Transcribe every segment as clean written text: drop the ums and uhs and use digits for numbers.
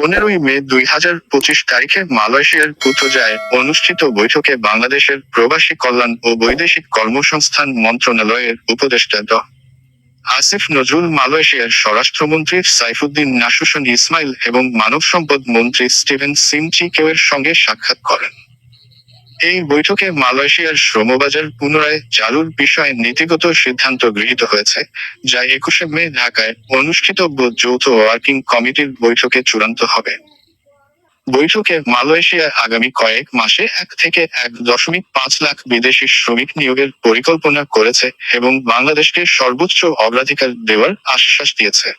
15 মে 2025 তারিখে মালয়েশিয়ার পুত্রজায়ায় অনুষ্ঠিত বৈঠকে বাংলাদেশের প্রবাসী কল্যাণ ও বৈদেশিক কর্মসংস্থান মন্ত্রণালয়ের উপদেষ্টা ড. আসিফ নজরুল, মালয়েশিয়ার স্বরাষ্ট্রমন্ত্রী সাইফুদ্দিন নাসুশন ইসমাইল এবং মানব সম্পদ মন্ত্রী স্টিভেন সিম চি কেওয়ের সঙ্গে সাক্ষাৎ করেন। এই বৈঠকে মালয়েশিয়ার শ্রমবাজার পুনরায় চালুর বিষয়ে নীতিগত সিদ্ধান্ত গৃহীত হয়েছে, যা 21 মে ঢাকায় অনুষ্ঠিতব্য যৌথ ওয়ার্কিং কমিটির বৈঠকে চূড়ান্ত হবে। বৈঠকে মালয়েশিয়া আগামী কয়েক মাসে 1 থেকে 1.5 লাখ বিদেশি শ্রমিক নিয়োগের পরিকল্পনা করেছে এবং বাংলাদেশকে সর্বোচ্চ অগ্রাধিকার দেওয়ার আশ্বাস দিয়েছে।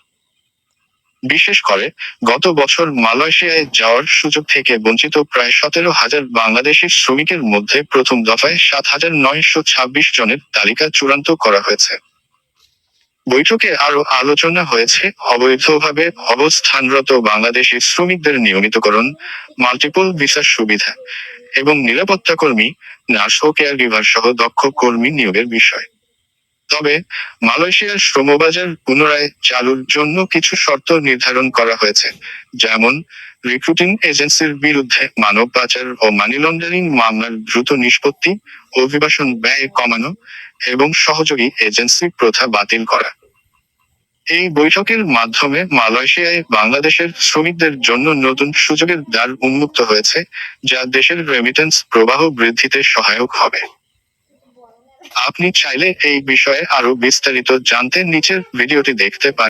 বিশেষ করে, গত বছর মালয়েশিয়ায় যাওয়ার সুযোগ থেকে বঞ্চিত প্রায় 17,000 বাংলাদেশি শ্রমিকের মধ্যে প্রথম দফায় 7,926 জনের তালিকা চূড়ান্ত করা হয়েছে। বৈঠকে আরও আলোচনা হয়েছে অবৈধভাবে অবস্থানরত বাংলাদেশি শ্রমিকদের নিয়মিতকরণ, মাল্টিপল ভিসার সুবিধা এবং নিরাপত্তাকর্মী, নার্স ও কেয়ারগিভার সহ দক্ষ কর্মী নিয়োগের বিষয়। তবে মালয়েশিয়ার শ্রমবাজার পুনরায় চালুর জন্য কিছু শর্ত নির্ধারণ করা হয়েছে, যেমন রিক্রুটিং এজেন্সির বিরুদ্ধে মানব পাচার ও মানি লন্ডারিং মামলার দ্রুত নিষ্পত্তি, অভিবাসন ব্যয় কমানো এবং সহযোগী এজেন্সি প্রথা বাতিল করা। এই বৈঠকের মাধ্যমে মালয়েশিয়ায় বাংলাদেশের শ্রমিকদের জন্য নতুন সুযোগের দ্বার উন্মুক্ত হয়েছে, যা দেশের রেমিটেন্স প্রবাহ বৃদ্ধিতে সহায়ক হবে। আপনি চাইলে এই বিষয়ে আরও বিস্তারিত জানতে নিচের ভিডিওটি দেখতে পারেন।